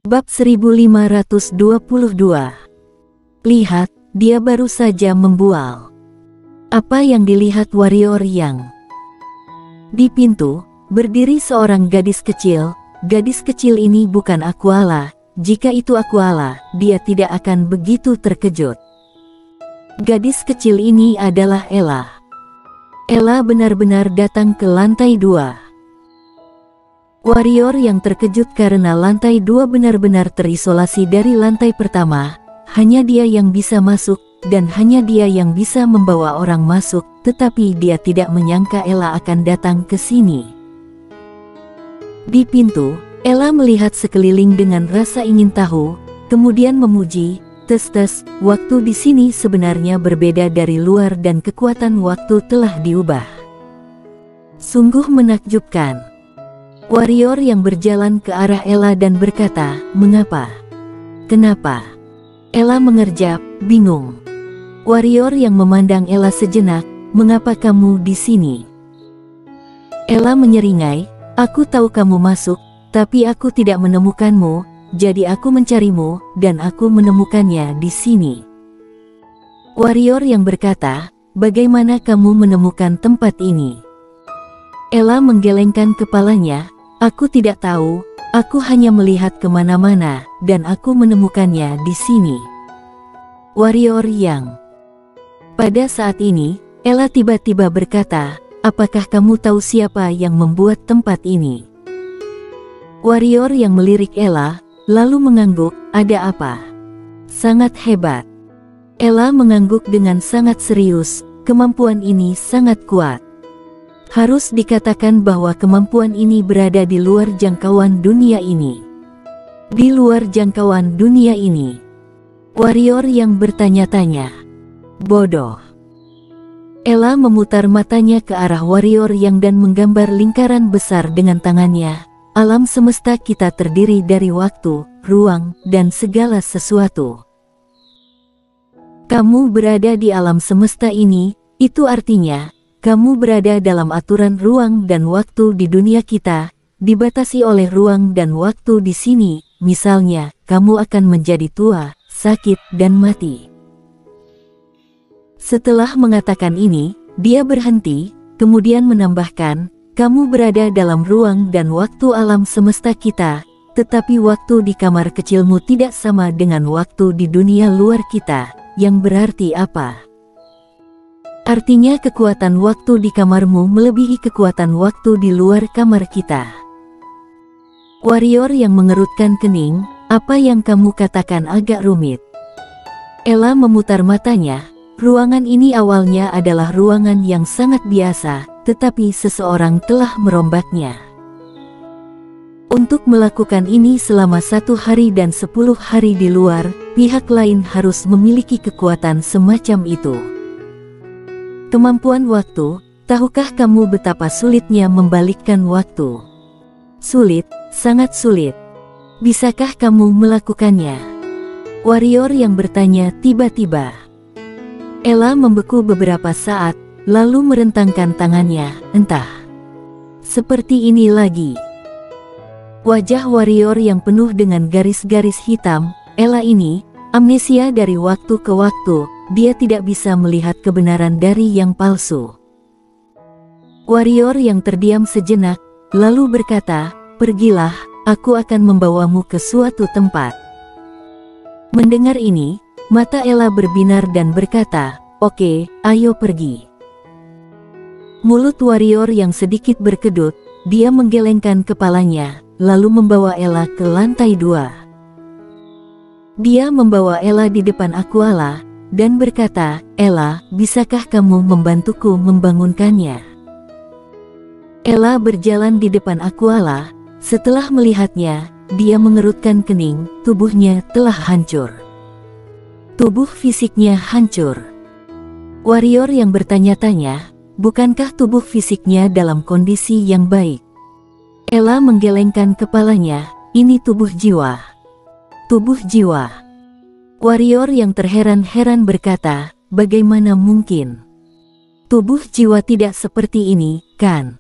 Bab 1522. Lihat, dia baru saja membual. Apa yang dilihat warrior yang? Di pintu, berdiri seorang gadis kecil. Gadis kecil ini bukan Aquala. Jika itu Aquala, dia tidak akan begitu terkejut. Gadis kecil ini adalah Ella. Ella benar-benar datang ke lantai 2. Warrior yang terkejut karena lantai 2 benar-benar terisolasi dari lantai pertama. Hanya dia yang bisa masuk, dan hanya dia yang bisa membawa orang masuk, tetapi dia tidak menyangka Ella akan datang ke sini. Di pintu, Ella melihat sekeliling dengan rasa ingin tahu, kemudian memuji, "Tes-tes, waktu di sini sebenarnya berbeda dari luar dan kekuatan waktu telah diubah. Sungguh menakjubkan." Warrior yang berjalan ke arah Ella dan berkata, "Mengapa? Kenapa?" Ella mengerjap, bingung. Warrior yang memandang Ella sejenak, "Mengapa kamu di sini?" Ella menyeringai, "Aku tahu kamu masuk, tapi aku tidak menemukanmu, jadi aku mencarimu, dan aku menemukannya di sini." Warrior yang berkata, "Bagaimana kamu menemukan tempat ini?" Ella menggelengkan kepalanya, "Aku tidak tahu, aku hanya melihat kemana-mana, dan aku menemukannya di sini." Warrior yang. Pada saat ini, Ella tiba-tiba berkata, "Apakah kamu tahu siapa yang membuat tempat ini?" Warrior yang melirik Ella, lalu mengangguk, "Ada apa?" "Sangat hebat." Ella mengangguk dengan sangat serius, "Kemampuan ini sangat kuat. Harus dikatakan bahwa kemampuan ini berada di luar jangkauan dunia ini." "Di luar jangkauan dunia ini?" Warrior yang bertanya-tanya. "Bodoh." Ella memutar matanya ke arah warrior yang dan menggambar lingkaran besar dengan tangannya. "Alam semesta kita terdiri dari waktu, ruang, dan segala sesuatu. Kamu berada di alam semesta ini, itu artinya kamu berada dalam aturan ruang dan waktu di dunia kita, dibatasi oleh ruang dan waktu di sini. Misalnya, kamu akan menjadi tua, sakit, dan mati." Setelah mengatakan ini, dia berhenti, kemudian menambahkan, "Kamu berada dalam ruang dan waktu alam semesta kita, tetapi waktu di kamar kecilmu tidak sama dengan waktu di dunia luar kita, yang berarti apa? Artinya kekuatan waktu di kamarmu melebihi kekuatan waktu di luar kamar kita." Warrior yang mengerutkan kening, "Apa yang kamu katakan agak rumit." Ella memutar matanya, "Ruangan ini awalnya adalah ruangan yang sangat biasa, tetapi seseorang telah merombaknya. Untuk melakukan ini selama 1 hari dan 10 hari di luar, pihak lain harus memiliki kekuatan semacam itu. Kemampuan waktu, tahukah kamu betapa sulitnya membalikkan waktu?" "Sulit, sangat sulit. Bisakah kamu melakukannya?" Warrior yang bertanya tiba-tiba. Ella membeku beberapa saat, lalu merentangkan tangannya, "Entah. Seperti ini lagi." Wajah warrior yang penuh dengan garis-garis hitam. Ella ini, amnesia dari waktu ke waktu, dia tidak bisa melihat kebenaran dari yang palsu. Warrior yang terdiam sejenak, lalu berkata, "Pergilah, aku akan membawamu ke suatu tempat." Mendengar ini, mata Ella berbinar dan berkata, "Oke, ayo pergi." Mulut warrior yang sedikit berkedut, dia menggelengkan kepalanya, lalu membawa Ella ke lantai 2. Dia membawa Ella di depan Aquala, dan berkata, "Ella, bisakah kamu membantuku membangunkannya?" Ella berjalan di depan Aquala. Setelah melihatnya, dia mengerutkan kening, tubuhnya telah hancur. Tubuh fisiknya hancur. Warrior yang bertanya-tanya, "Bukankah tubuh fisiknya dalam kondisi yang baik?" Ella menggelengkan kepalanya, "Ini tubuh jiwa." "Tubuh jiwa?" Warrior yang terheran-heran berkata, "Bagaimana mungkin? Tubuh jiwa tidak seperti ini, kan?"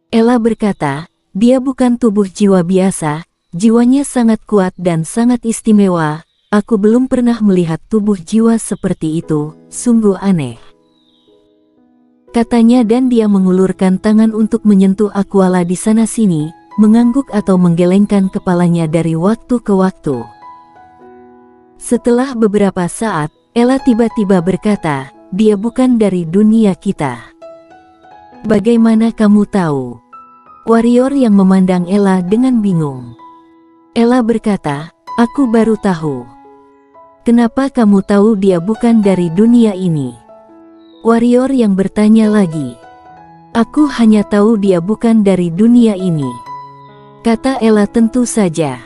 Ella berkata, "Dia bukan tubuh jiwa biasa, jiwanya sangat kuat dan sangat istimewa. Aku belum pernah melihat tubuh jiwa seperti itu, sungguh aneh," katanya, dan dia mengulurkan tangan untuk menyentuh Aquala di sana-sini, mengangguk atau menggelengkan kepalanya dari waktu ke waktu. Setelah beberapa saat, Ella tiba-tiba berkata, "Dia bukan dari dunia kita." "Bagaimana kamu tahu?" Warrior yang memandang Ella dengan bingung. Ella berkata, "Aku baru tahu." "Kenapa kamu tahu dia bukan dari dunia ini?" Warrior yang bertanya lagi. "Aku hanya tahu dia bukan dari dunia ini," kata Ella tentu saja.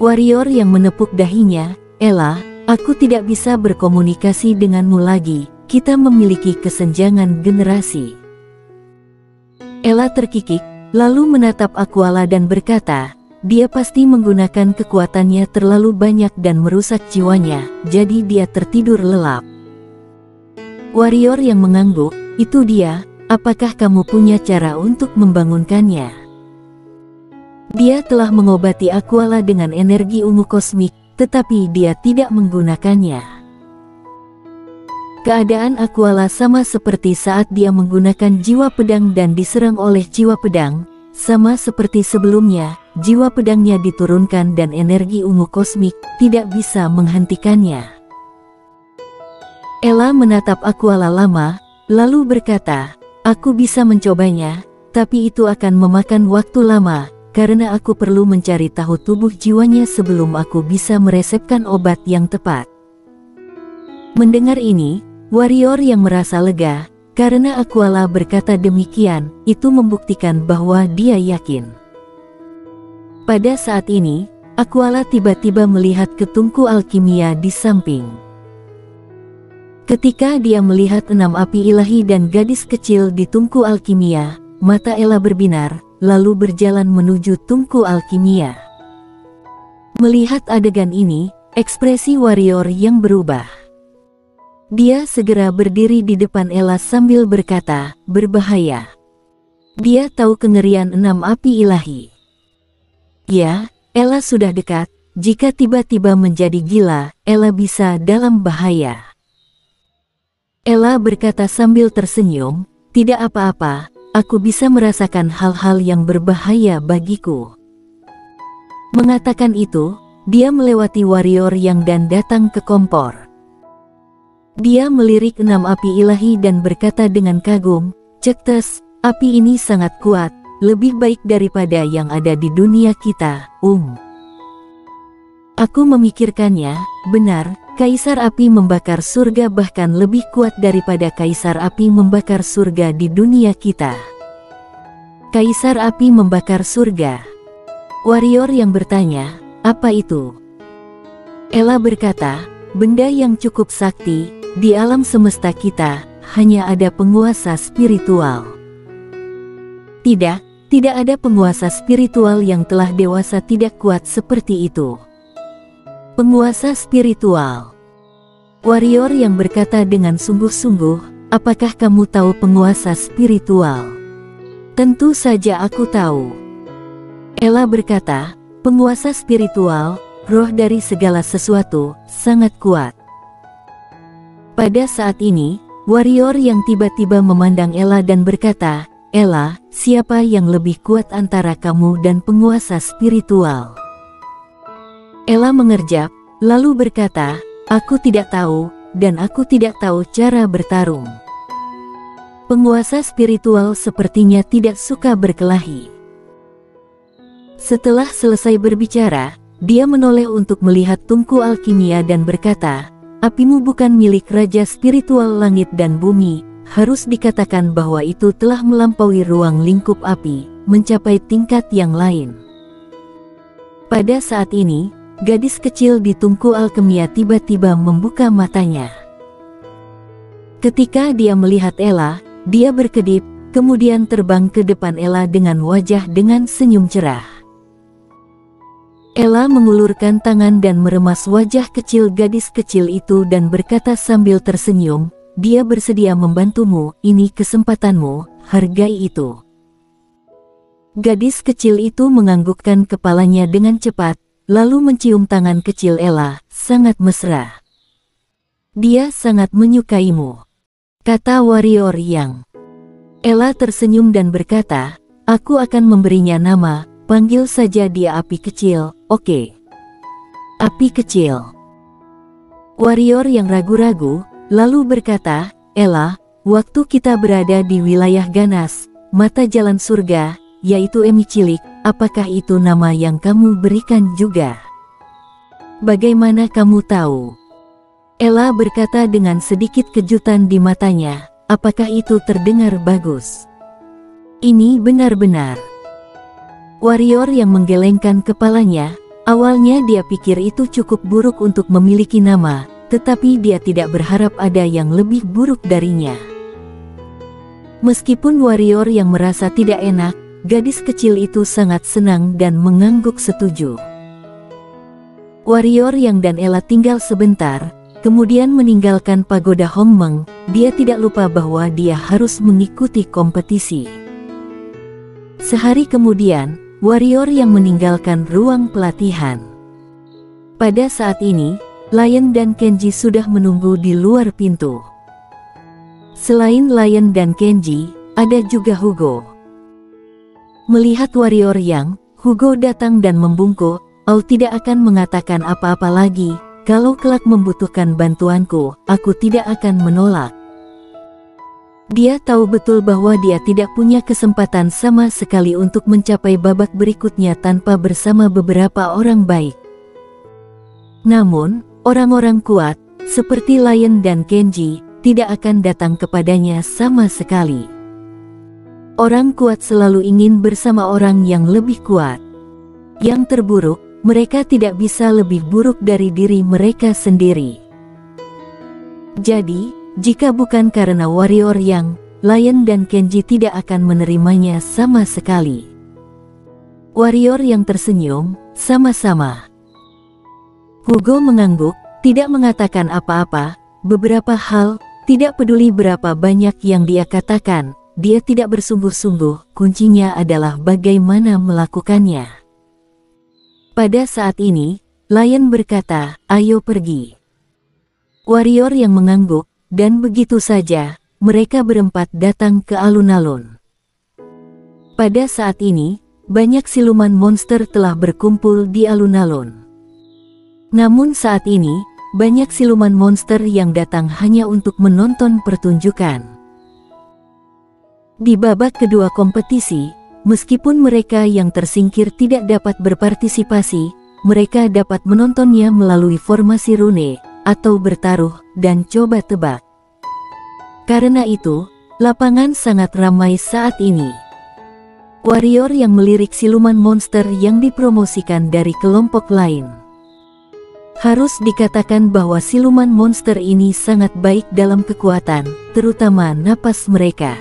Warrior yang menepuk dahinya, "Ella, aku tidak bisa berkomunikasi denganmu lagi, kita memiliki kesenjangan generasi." Ella terkikik, lalu menatap Aquala dan berkata, "Dia pasti menggunakan kekuatannya terlalu banyak dan merusak jiwanya, jadi dia tertidur lelap." Warrior yang mengangguk, "Itu dia, apakah kamu punya cara untuk membangunkannya?" "Dia telah mengobati Aquala dengan energi ungu kosmik, tetapi dia tidak menggunakannya." Keadaan Aquala sama seperti saat dia menggunakan jiwa pedang dan diserang oleh jiwa pedang. Sama seperti sebelumnya, jiwa pedangnya diturunkan dan energi ungu kosmik tidak bisa menghentikannya. Ella menatap Aquala lama, lalu berkata, "Aku bisa mencobanya, tapi itu akan memakan waktu lama, karena aku perlu mencari tahu tubuh jiwanya sebelum aku bisa meresepkan obat yang tepat." Mendengar ini, warrior yang merasa lega, karena Aquala berkata demikian, itu membuktikan bahwa dia yakin. Pada saat ini, Aquala tiba-tiba melihat ke tungku alkimia di samping. Ketika dia melihat 6 api ilahi dan gadis kecil di tungku alkimia, mata Ella berbinar, lalu berjalan menuju tungku alkimia. Melihat adegan ini, ekspresi warrior yang berubah. Dia segera berdiri di depan Ella sambil berkata, "Berbahaya." Dia tahu kengerian 6 api ilahi. Ya, Ella sudah dekat. Jika tiba-tiba menjadi gila, Ella bisa dalam bahaya. Ella berkata sambil tersenyum, "Tidak apa-apa, aku bisa merasakan hal-hal yang berbahaya bagiku." Mengatakan itu, dia melewati warrior yang dan datang ke kompor. Dia melirik 6 api ilahi dan berkata dengan kagum, "Cektes, api ini sangat kuat, lebih baik daripada yang ada di dunia kita, Aku memikirkannya, benar, Kaisar Api membakar surga bahkan lebih kuat daripada Kaisar Api membakar surga di dunia kita." Kaisar Api membakar surga. Warrior yang bertanya, "Apa itu?" Ella berkata, "Benda yang cukup sakti. Di alam semesta kita, hanya ada penguasa spiritual." Tidak ada penguasa spiritual yang telah dewasa tidak kuat seperti itu. Penguasa spiritual. Warrior yang berkata dengan sungguh-sungguh, "Apakah kamu tahu penguasa spiritual?" "Tentu saja aku tahu." Ella berkata, "Penguasa spiritual, roh dari segala sesuatu, sangat kuat." Pada saat ini, warrior yang tiba-tiba memandang Ella dan berkata, "Ella, siapa yang lebih kuat antara kamu dan penguasa spiritual?" Ella mengerjap, lalu berkata, "Aku tidak tahu, dan aku tidak tahu cara bertarung." Penguasa spiritual sepertinya tidak suka berkelahi. Setelah selesai berbicara, dia menoleh untuk melihat tungku alkimia dan berkata, "Apimu bukan milik Raja Spiritual Langit dan Bumi, harus dikatakan bahwa itu telah melampaui ruang lingkup api, mencapai tingkat yang lain." Pada saat ini, gadis kecil di tungku alkimia tiba-tiba membuka matanya. Ketika dia melihat Ella, dia berkedip, kemudian terbang ke depan Ella dengan wajah dengan senyum cerah. Ella mengulurkan tangan dan meremas wajah kecil gadis kecil itu dan berkata sambil tersenyum, "Dia bersedia membantumu, ini kesempatanmu, hargai itu." Gadis kecil itu menganggukkan kepalanya dengan cepat, lalu mencium tangan kecil Ella, sangat mesra. Dia sangat menyukaimu, kata warrior yang. Ella tersenyum dan berkata, aku akan memberinya nama, panggil saja dia Api Kecil, oke? Api Kecil. Warrior yang ragu-ragu, lalu berkata, Ella, waktu kita berada di wilayah ganas, mata jalan surga, yaitu Emi Cilik, apakah itu nama yang kamu berikan juga? Bagaimana kamu tahu? Ella berkata dengan sedikit kejutan di matanya, apakah itu terdengar bagus? Ini benar-benar. Warrior yang menggelengkan kepalanya, awalnya dia pikir itu cukup buruk untuk memiliki nama, tetapi dia tidak berharap ada yang lebih buruk darinya. Meskipun warrior yang merasa tidak enak, gadis kecil itu sangat senang dan mengangguk setuju. Warrior yang dan Ella tinggal sebentar, kemudian meninggalkan pagoda Hongmeng. Dia tidak lupa bahwa dia harus mengikuti kompetisi. Sehari kemudian, warrior yang meninggalkan ruang pelatihan. Pada saat ini, Lion dan Kenji sudah menunggu di luar pintu. Selain Lion dan Kenji, ada juga Hugo. Melihat warrior yang, Hugo datang dan membungkuk, "Kau tidak akan mengatakan apa-apa lagi, kalau kelak membutuhkan bantuanku, aku tidak akan menolak." Dia tahu betul bahwa dia tidak punya kesempatan sama sekali untuk mencapai babak berikutnya tanpa bersama beberapa orang baik. Namun, orang-orang kuat, seperti Lion dan Kenji, tidak akan datang kepadanya sama sekali. Orang kuat selalu ingin bersama orang yang lebih kuat. Yang terburuk, mereka tidak bisa lebih buruk dari diri mereka sendiri. Jadi, jika bukan karena warrior yang, Lion dan Kenji tidak akan menerimanya sama sekali. Warrior yang tersenyum, sama-sama. Hugo mengangguk, tidak mengatakan apa-apa, beberapa hal, tidak peduli berapa banyak yang dia katakan, dia tidak bersungguh-sungguh, kuncinya adalah bagaimana melakukannya. Pada saat ini, Lion berkata, ayo pergi. Warrior yang mengangguk, dan begitu saja, mereka berempat datang ke alun-alun. Pada saat ini, banyak siluman monster telah berkumpul di alun-alun. Namun saat ini, banyak siluman monster yang datang hanya untuk menonton pertunjukan. Di babak kedua kompetisi, meskipun mereka yang tersingkir tidak dapat berpartisipasi, mereka dapat menontonnya melalui formasi rune, atau bertaruh, dan coba tebak. Karena itu, lapangan sangat ramai saat ini. Warrior yang melirik siluman monster yang dipromosikan dari kelompok lain. Harus dikatakan bahwa siluman monster ini sangat baik dalam kekuatan, terutama napas mereka.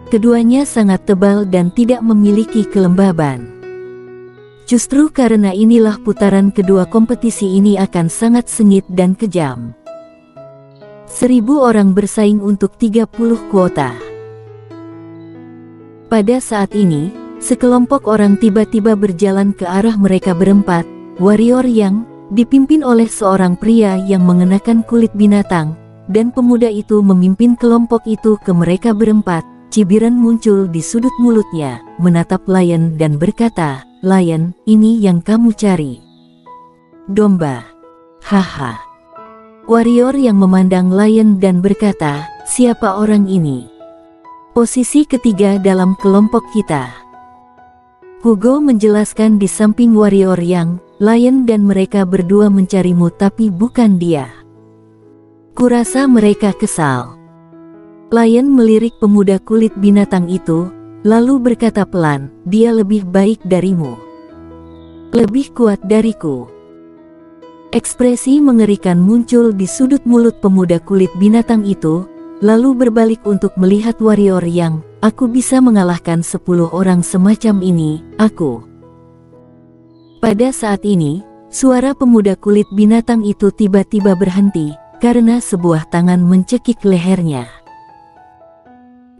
Keduanya sangat tebal dan tidak memiliki kelembaban. Justru karena inilah putaran kedua kompetisi ini akan sangat sengit dan kejam. 1000 orang bersaing untuk 30 kuota. Pada saat ini, sekelompok orang tiba-tiba berjalan ke arah mereka berempat, warrior yang dipimpin oleh seorang pria yang mengenakan kulit binatang, dan pemuda itu memimpin kelompok itu ke mereka berempat. Cibiran muncul di sudut mulutnya, menatap Lion dan berkata, Lion, ini yang kamu cari. Domba. Haha. Warrior yang memandang Lion dan berkata, siapa orang ini? Posisi ketiga dalam kelompok kita. Hugo menjelaskan di samping warrior yang, Lion dan mereka berdua mencarimu tapi bukan dia. Kurasa mereka kesal. Lion melirik pemuda kulit binatang itu, lalu berkata pelan, dia lebih baik darimu. Lebih kuat dariku. Ekspresi mengerikan muncul di sudut mulut pemuda kulit binatang itu, lalu berbalik untuk melihat warrior yang, aku bisa mengalahkan 10 orang semacam ini, aku. Pada saat ini, suara pemuda kulit binatang itu tiba-tiba berhenti, karena sebuah tangan mencekik lehernya.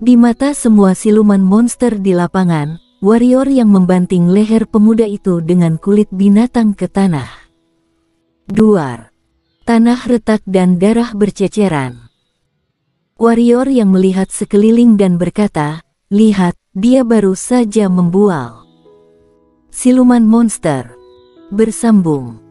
Di mata semua siluman monster di lapangan, Warrior yang membanting leher pemuda itu dengan kulit binatang ke tanah. Duar. Tanah retak dan darah berceceran. Warrior yang melihat sekeliling dan berkata, "Lihat, dia baru saja membual." Siluman monster bersambung.